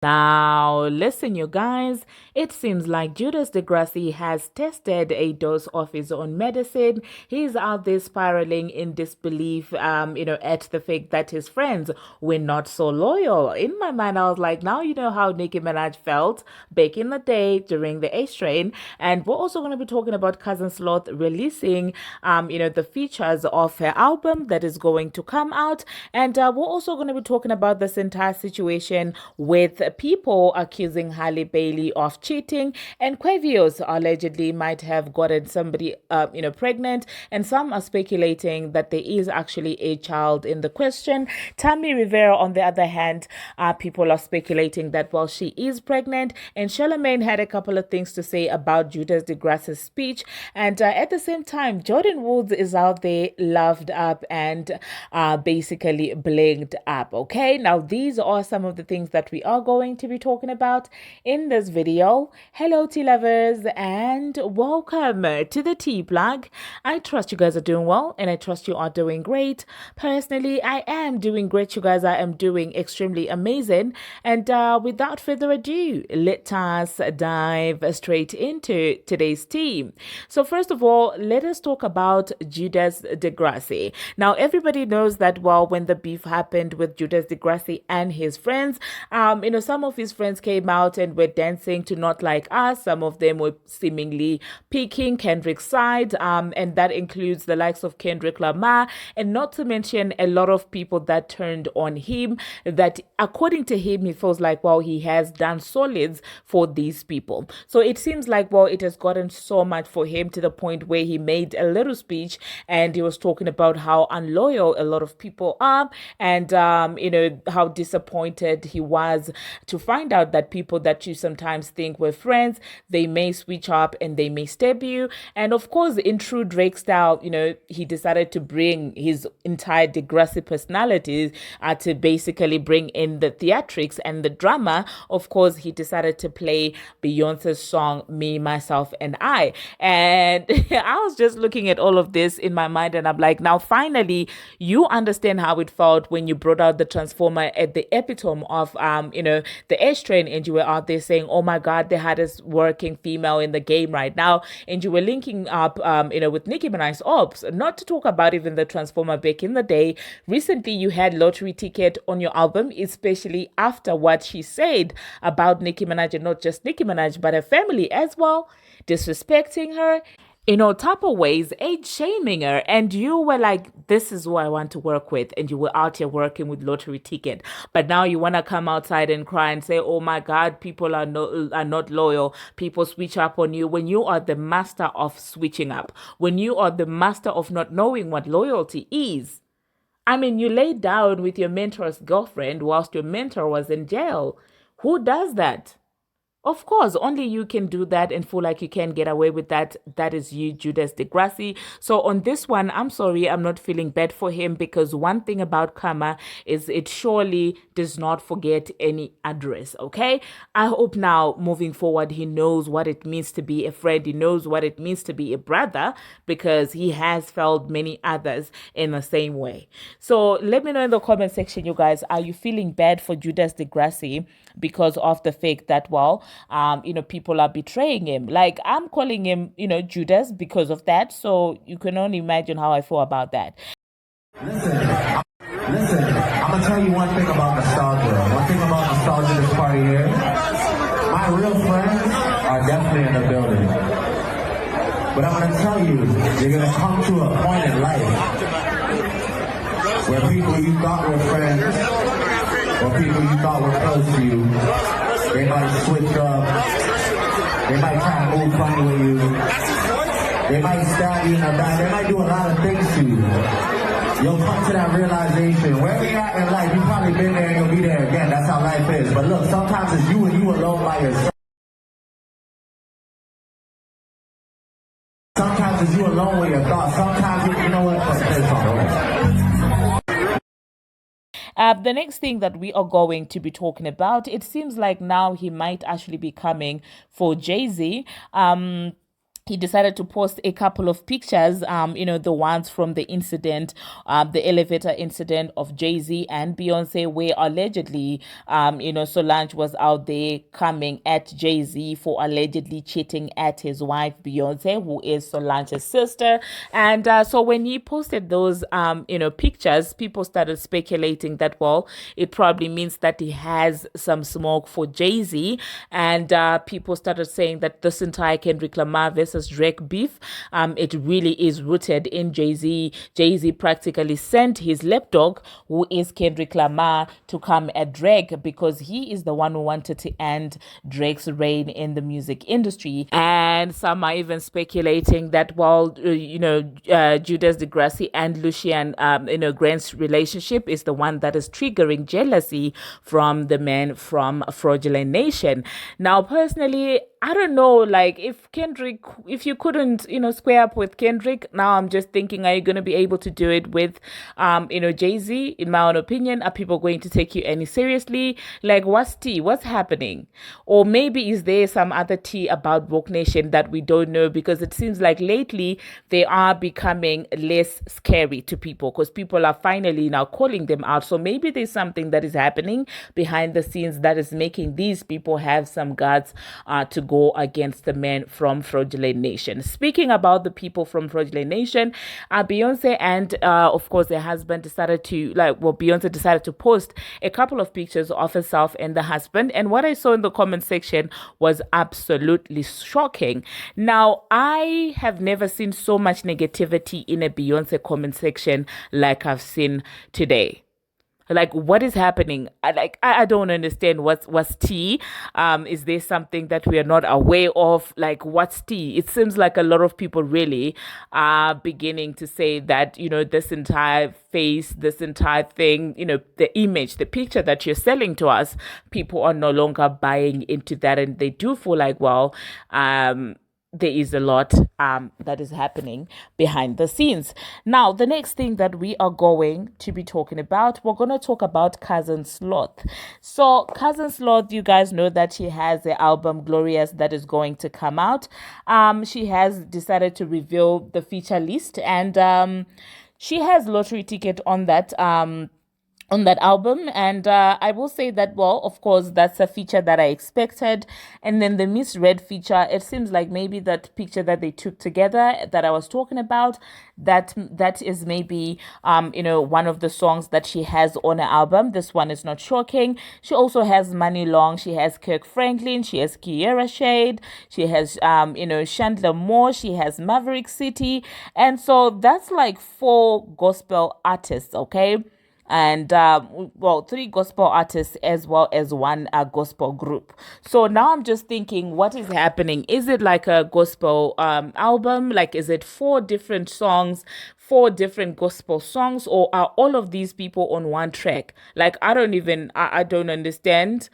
Now, listen, you guys, it seems like Judas Degrassi has tested a dose of his own medicine. He's out there spiraling in disbelief, at the fact that his friends were not so loyal. In my mind, I was like, now you know how Nicki Minaj felt back in the day during the H train. And we're also going to be talking about Cousin Sloth releasing, the features of her album that is going to come out. And we're also going to be talking about this entire situation with people accusing Halle Bailey of cheating, and Quavo allegedly might have gotten somebody, pregnant, and some are speculating that there is actually a child in the question. Tammy Rivera, on the other hand, people are speculating that, well, she is pregnant, and Charlemagne had a couple of things to say about Judas Degrassi's speech, and at the same time, Jordyn Woods is out there loved up and basically blinged up. Okay, now these are some of the things that we are going to be talking about in this video. Hello, tea lovers, and welcome to the tea plug. I trust you guys are doing well, and I trust you are doing great. Personally, I am doing great, you guys. I am doing extremely amazing. And without further ado, let us dive straight into today's tea. So first of all, let us talk about Judas Degrassi. Now, everybody knows that, well, when the beef happened with Judas Degrassi and his friends, some of his friends came out and were dancing to Not Like Us. Some of them were seemingly picking Kendrick's side, and that includes the likes of Kendrick Lamar, and not to mention a lot of people that turned on him, that according to him, he feels like, well, he has done solids for these people. So it seems like, well, it has gotten so much for him to the point where he made a little speech and he was talking about how unloyal a lot of people are, and how disappointed he was to find out that people that you sometimes think were friends, they may switch up and they may stab you. And of course, in true Drake style, he decided to bring his entire Degrassi personality to basically bring in the theatrics and the drama. Of course, he decided to play Beyonce's song Me, Myself, and I. And I was just looking at all of this in my mind, and I'm like, now finally, you understand how it felt when you brought out the Transformer at the epitome of the H train, and you were out there saying, oh my God, the hardest working female in the game right now. And you were linking up, with Nicki Minaj Ops, not to talk about even the Transformer back in the day. Recently, you had Lottery Ticket on your album, especially after what she said about Nicki Minaj, and not just Nicki Minaj, but her family as well, disrespecting her in all type of ways, age shaming her, and you were like, this is who I want to work with, and you were out here working with Lottery Ticket. But now you want to come outside and cry and say, oh my God, people are not loyal, people switch up on you, when you are the master of switching up, when you are the master of not knowing what loyalty is. I mean, you laid down with your mentor's girlfriend whilst your mentor was in jail. Who does that? Of course, only you can do that and feel like you can get away with that. That is you, Judas Degrassi. So on this one, I'm sorry, I'm not feeling bad for him, because one thing about karma is it surely does not forget any address, okay? I hope now, moving forward, he knows what it means to be a friend. He knows what it means to be a brother, because he has felt many others in the same way. So let me know in the comment section, you guys, are you feeling bad for Judas Degrassi because of the fact that, well, people are betraying him? Like, I'm calling him, Judas because of that. So you can only imagine how I feel about that. Listen, I'm gonna tell you one thing about nostalgia. One thing about nostalgia this party here. My real friends are definitely in the building. But I'm gonna tell you, you're gonna come to a point in life where people you thought were friends, or people you thought were close to you, they might switch up, they might try to move funny with you, they might stab you in the back, they might do a lot of things to you. You'll come to that realization. Wherever you're at in life, you've probably been there and you'll be there again. That's how life is. But look, sometimes it's you and you alone by yourself. Sometimes it's you alone with your thoughts. Sometimes you know what? The next thing that we are going to be talking about, it seems like now he might actually be coming for Jay-Z. he decided to post a couple of pictures, the ones from the incident, the elevator incident of Jay-Z and Beyonce, where allegedly, Solange was out there coming at Jay-Z for allegedly cheating at his wife, Beyonce, who is Solange's sister. And so when he posted those, pictures, people started speculating that, well, it probably means that he has some smoke for Jay-Z. And people started saying that this entire Kendrick Lamar versus Drake beef, it really is rooted in Jay-Z. Jay-Z practically sent his lapdog, who is Kendrick Lamar, to come at Drake because he is the one who wanted to end Drake's reign in the music industry. And some are even speculating that, well, Judas Degrassi and Lucian, Grant's relationship is the one that is triggering jealousy from the men from Fraudulent Nation. Now, personally, I don't know, like, if you couldn't, square up with Kendrick, now I'm just thinking, are you going to be able to do it with, Jay-Z? In my own opinion, are people going to take you any seriously? Like, what's tea? What's happening? Or maybe is there some other tea about Woke Nation that we don't know? Because it seems like lately they are becoming less scary to people because people are finally now calling them out. So maybe there's something that is happening behind the scenes that is making these people have some guts to go against the men from Fraudulent Nation. Speaking about the people from Fraudulent Nation, Beyonce and of course their husband Beyonce decided to post a couple of pictures of herself and the husband, and what I saw in the comment section was absolutely shocking. Now, I have never seen so much negativity in a Beyonce comment section like I've seen today. Like, what is happening? I don't understand what's tea. Is there something that we are not aware of? Like, what's tea? It seems like a lot of people really are beginning to say that, this entire face, this entire thing, the image, the picture that you're selling to us, people are no longer buying into that. And they do feel like, well, there is a lot that is happening behind the scenes. Now, the next thing that we are going to be talking about, we're going to talk about Cousin Sloth. So, Cousin Sloth, you guys know that she has the album Glorious that is going to come out. She has decided to reveal the feature list, and she has lottery ticket on that album, and I will say that, well, of course, that's a feature that I expected. And then the Miss Red feature, it seems like maybe that picture that they took together that I was talking about, that is maybe one of the songs that she has on her album. This one is not shocking. She also has Money Long, she has Kirk Franklin, she has Kiera Shade, she has Chandler Moore, she has Maverick City, and so that's like 4 gospel artists, okay? And 3 gospel artists as well as 1 gospel group. So now I'm just thinking, what is happening? Is it like a gospel album? Like, is it 4 different songs, 4 different gospel songs, or are all of these people on one track? Like, I don't understand.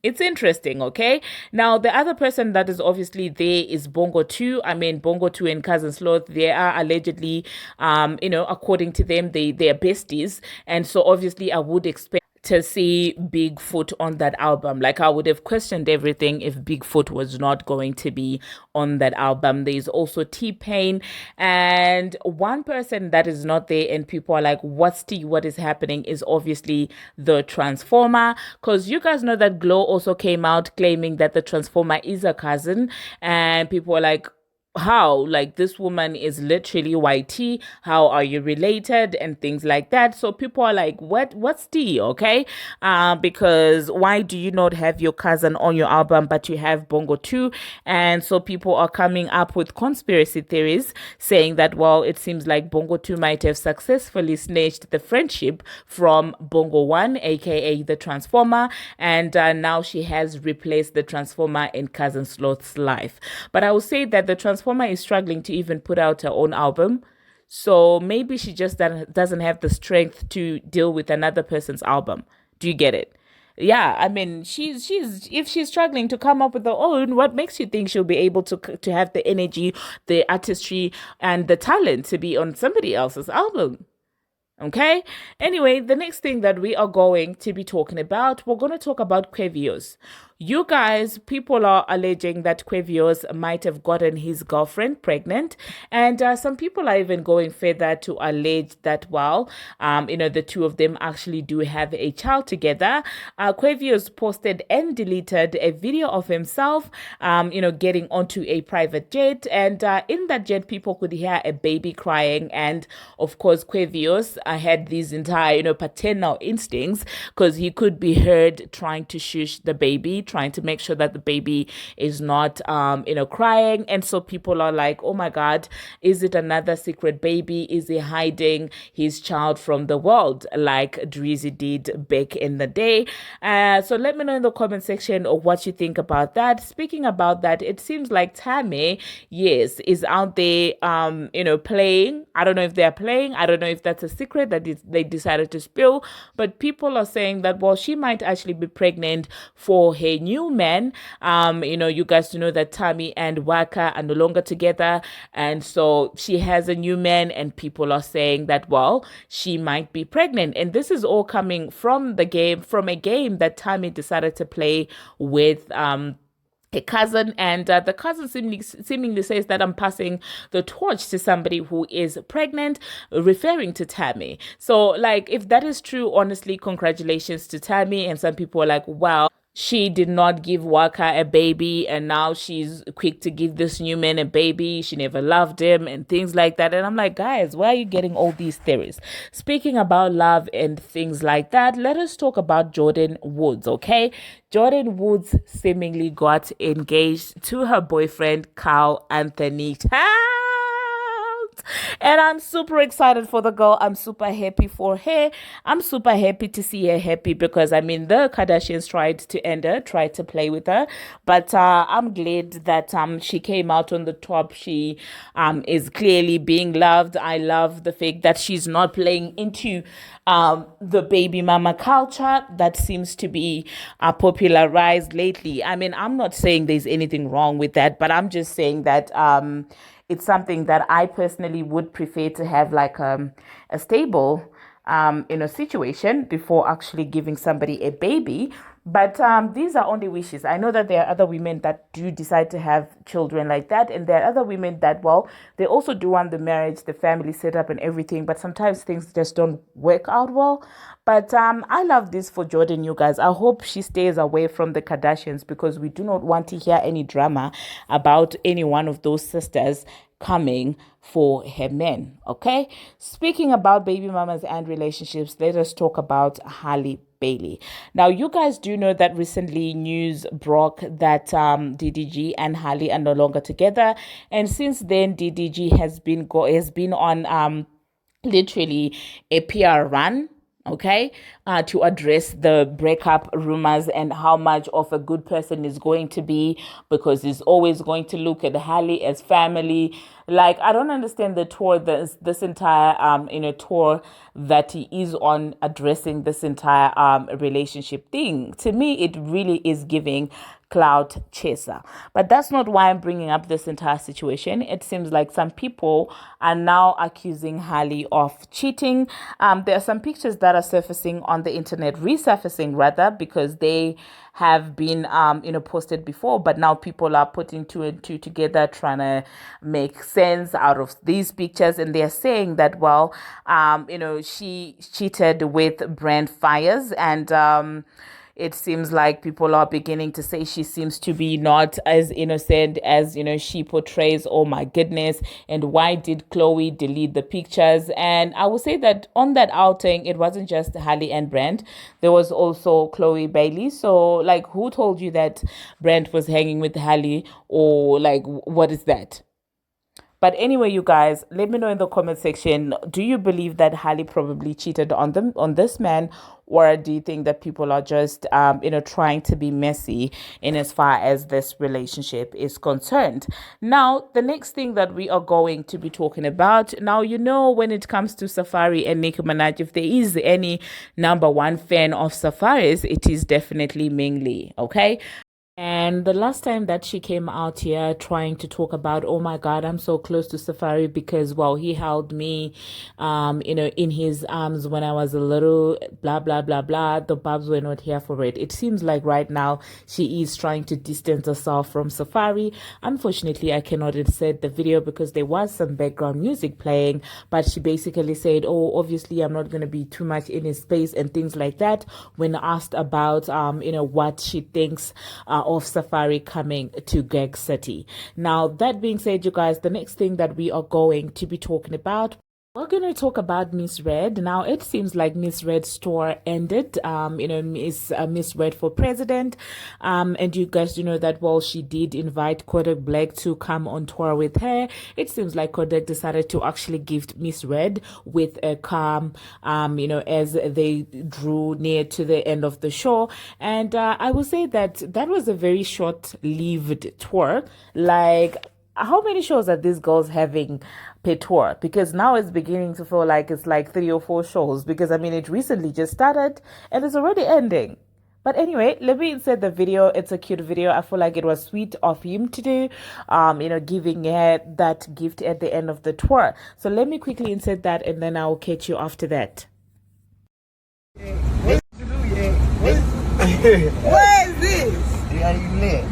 It's interesting, okay? Now, the other person that is obviously there is Bongo 2. I mean, Bongo 2 and Cousin Sloth, they are allegedly, according to them, they are besties. And so, obviously, I would expect to see Bigfoot on that album. Like, I would have questioned everything if Bigfoot was not going to be on that album. There's also T-Pain, and one person that is not there and people are like, what is happening, is obviously the Transformer, because you guys know that Glow also came out claiming that the Transformer is a cousin, and people are like, how? Like, this woman is literally YT. How are you related? And things like that. So people are like, what's tea? Okay. Because why do you not have your cousin on your album, but you have Bongo 2? And so people are coming up with conspiracy theories saying that, well, it seems like Bongo 2 might have successfully snatched the friendship from Bongo 1, aka the Transformer. And now she has replaced the Transformer in Cousin Sloth's life. But I will say that the Transformer is struggling to even put out her own album. So maybe she just doesn't have the strength to deal with another person's album. Do you get it? Yeah, I mean, if she's struggling to come up with her own, what makes you think she'll be able to have the energy, the artistry, and the talent to be on somebody else's album? Okay. Anyway, the next thing that we are going to be talking about, we're going to talk about Quavos. You guys, people are alleging that Quavo might have gotten his girlfriend pregnant, and some people are even going further to allege that, well, the two of them actually do have a child together. Quavo's posted and deleted a video of himself, getting onto a private jet, and in that jet, people could hear a baby crying, and of course, Quavo's had these entire, paternal instincts because he could be heard trying to shush the baby, trying to make sure that the baby is not, crying. And so people are like, oh my God, is it another secret baby? Is he hiding his child from the world like Drizzy did back in the day? So let me know in the comment section what you think about that. Speaking about that, it seems like Tammy, yes, is out there, playing. I don't know if they're playing. I don't know if that's a secret that they decided to spill, but people are saying that, well, she might actually be pregnant for her new man. You guys know that Tammy and Waka are no longer together, and so she has a new man, and people are saying that, well, she might be pregnant. And this is all coming from a game that Tammy decided to play with a cousin, and the cousin seemingly says that I'm passing the torch to somebody who is pregnant, referring to Tammy. So, like, if that is true, honestly, congratulations to Tammy. And some people are like, wow, she did not give Waka a baby, and now she's quick to give this new man a baby. She never loved him and things like that. And I'm like, guys, where are you getting all these theories? Speaking about love and things like that, let us talk about Jordyn Woods, okay? Jordyn Woods seemingly got engaged to her boyfriend, Karl Anthony Towns. And I'm super excited for the girl. I'm super happy for her. I'm super happy to see her happy because, I mean, the Kardashians tried to end her, tried to play with her. But I'm glad that she came out on the top. She is clearly being loved. I love the fact that she's not playing into the baby mama culture that seems to be popularized lately. I mean, I'm not saying there's anything wrong with that, but I'm just saying that it's something that I personally would prefer to have, like a stable situation before actually giving somebody a baby. But these are only wishes. I know that there are other women that do decide to have children like that. And there are other women that, well, they also do want the marriage, the family setup and everything. But sometimes things just don't work out well. But I love this for Jordyn, you guys. I hope she stays away from the Kardashians because we do not want to hear any drama about any one of those sisters coming for her men, okay? Speaking about baby mamas and relationships, let us talk about Halle Bailey. Now, you guys do know that recently news broke that DDG and Halle are no longer together, and since then DDG has been on literally a PR run, okay, to address the breakup rumors and how much of a good person is going to be, because he's always going to look at Halle as family. Like, I don't understand the tour, this entire tour that he is on, addressing this entire relationship thing. To me, it really is giving clout chaser. But that's not why I'm bringing up this entire situation. It seems like some people are now accusing Halle of cheating. There are some pictures that are surfacing on the internet, resurfacing rather, because they have been posted before, but now people are putting two and two together, trying to make sense out of these pictures, and they're saying that, well, she cheated with Brent Fires, and it seems like people are beginning to say she seems to be not as innocent as, she portrays. Oh my goodness. And why did Chloe delete the pictures? And I would say that on that outing, it wasn't just Halle and Brent. There was also Chloe Bailey. So, like, who told you that Brent was hanging with Halle? Or, like, what is that? But anyway, you guys, let me know in the comment section, do you believe that Halle probably cheated on this man, or do you think that people are just trying to be messy in as far as this relationship is concerned? Now, the next thing that we are going to be talking about, now, when it comes to Safaree and Nicki Minaj, if there is any number one fan of Safaree's, it is definitely Ming Lee, okay? And the last time that she came out here trying to talk about, oh my God, I'm so close to Safaree because, well, he held me, in his arms when I was a little, blah, blah, blah, blah. The Barbz were not here for it. It seems like right now she is trying to distance herself from Safaree. Unfortunately, I cannot insert the video because there was some background music playing, but she basically said, oh, obviously I'm not going to be too much in his space and things like that when asked about, what she thinks of Safaree coming to Gag City. Now, that being said, you guys, the next thing that we are going to be talking about, we're going to talk about Miss Red. Now, it seems like Miss Red's tour ended, Miss Red for president. And you guys, that, well, she did invite Kodak Black to come on tour with her. It seems like Kodak decided to actually gift Miss Red with a car, as they drew near to the end of the show. And I will say that was a very short-lived tour. Like, how many shows are these girls having per tour? Because now it's beginning to feel like it's like 3 or 4 shows, because it recently just started and it's already ending. But anyway, let me insert the video. It's a cute video. I feel like it was sweet of him to do, giving her that gift at the end of the tour. So let me quickly insert that and then I'll catch you after that. What is this? Yeah, you lit.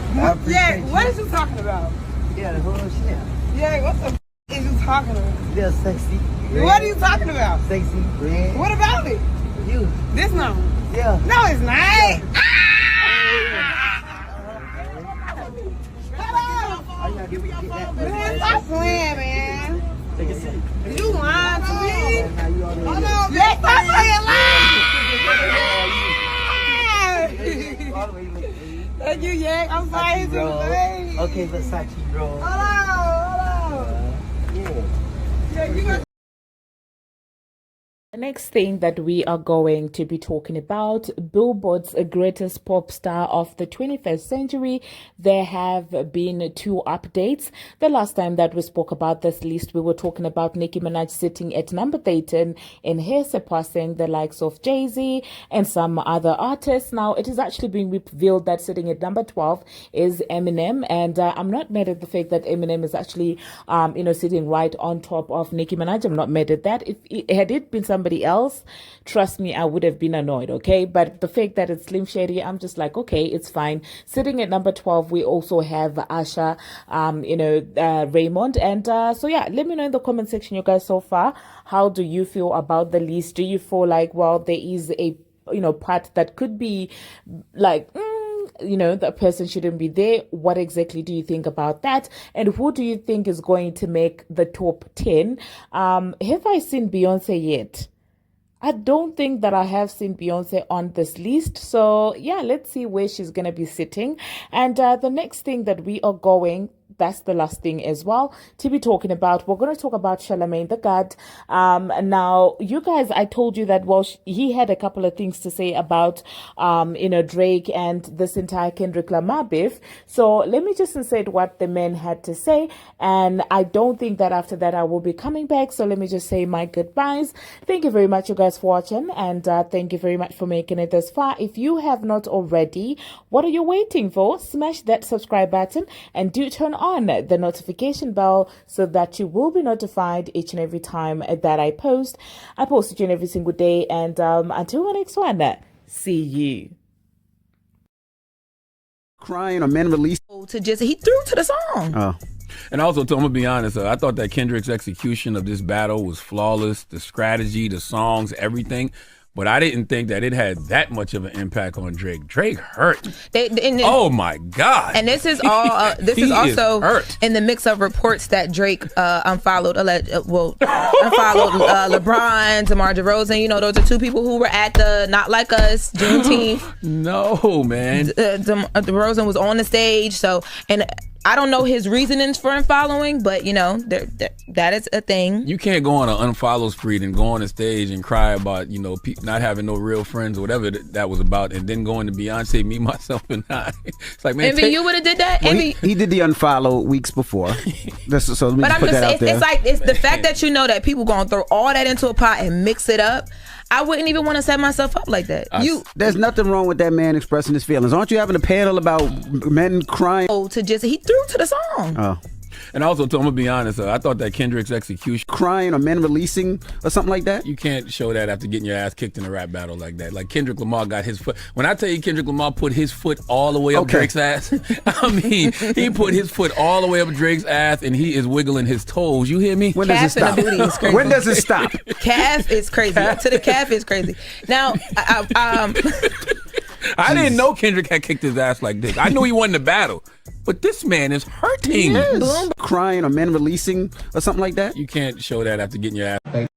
Yeah, what is you talking about? Yeah, the whole shit. Yeah, what the is you talking about? They're sexy. Red. What are you talking about? Sexy, red. What about it? You. This no. Yeah. No, it's not. Yeah. Man, stop playing, man. Take a seat. You lying to me? Hold on. Yeah, stop playing lying. Thank you, Yak. I'm sorry to the Okay, Versace, bro. Hold on. Yeah, you got. The next thing that we are going to be talking about, Billboard's greatest pop star of the 21st century. There have been 2 updates. The last time that we spoke about this list, we were talking about Nicki Minaj sitting at number 13 in her surpassing the likes of Jay-Z and some other artists. Now, it is actually being revealed that sitting at number 12 is Eminem. And I'm not mad at the fact that Eminem is actually, sitting right on top of Nicki Minaj. I'm not mad at that. Had it been somebody else, trust me, I would have been annoyed, okay? But the fact that it's Slim Shady, I'm just like, okay, it's fine. Sitting at number 12, we also have Asha, Raymond. And so yeah, let me know in the comment section, you guys, so far, how do you feel about the list? Do you feel like, well, there is a, part that could be like, the person shouldn't be there? What exactly do you think about that? And who do you think is going to make the top 10? Have I seen Beyonce yet? I don't think that I have seen Beyonce on this list. So yeah, let's see where she's going to be sitting. And the next thing that we are going, that's the last thing as well to be talking about. We're going to talk about Charlemagne the God. Now, you guys, I told you that, well, he had a couple of things to say about, Drake and this entire Kendrick Lamar beef. So let me just insert what the man had to say. And I don't think that after that I will be coming back. So let me just say my goodbyes. Thank you very much, you guys, for watching. And thank you very much for making it this far. If you have not already, what are you waiting for? Smash that subscribe button and do turn on the notification bell so that you will be notified each and every time that I post. I post each and every single day. And until the next one, see you. Crying, a man released to just he threw to the song. Oh. And also, I'm gonna be honest, I thought that Kendrick's execution of this battle was flawless. The strategy, the songs, everything. But I didn't think that it had that much of an impact on Drake. Drake hurt. Oh my God! And this is all. This is also in the mix of reports that Drake unfollowed LeBron, DeMar DeRozan. Those are 2 people who were at the Not Like Us Juneteenth. No, man. DeRozan was on the stage. So, and I don't know his reasonings for unfollowing, but that is a thing. You can't go on an unfollow spree and go on the stage and cry about not having no real friends or whatever that was about, and then going to Beyonce, me, myself, and I. It's like, man, Envy, you would have did that. Well, he did the unfollow weeks before. So let me put that out there. It's the fact that that people gonna throw all that into a pot and mix it up. I wouldn't even want to set myself up like that. There's nothing wrong with that man expressing his feelings. Aren't you having a panel about men crying? He threw to the song. Oh. And also, I'm gonna be honest, I thought that Kendrick's execution, crying or men releasing or something like that. You can't show that after getting your ass kicked in a rap battle like that. Like Kendrick Lamar got his foot. When I tell you Kendrick Lamar put his foot all the way up Drake's ass, I mean, he put his foot all the way up Drake's ass and he is wiggling his toes. You hear me? When does it stop? Booty is crazy. When does it stop? Calf is crazy. To the calf is crazy. Now, I didn't know Kendrick had kicked his ass like this. I knew he won the battle. But this man is hurting. Crying or men releasing or something like that. You can't show that after getting your ass. Like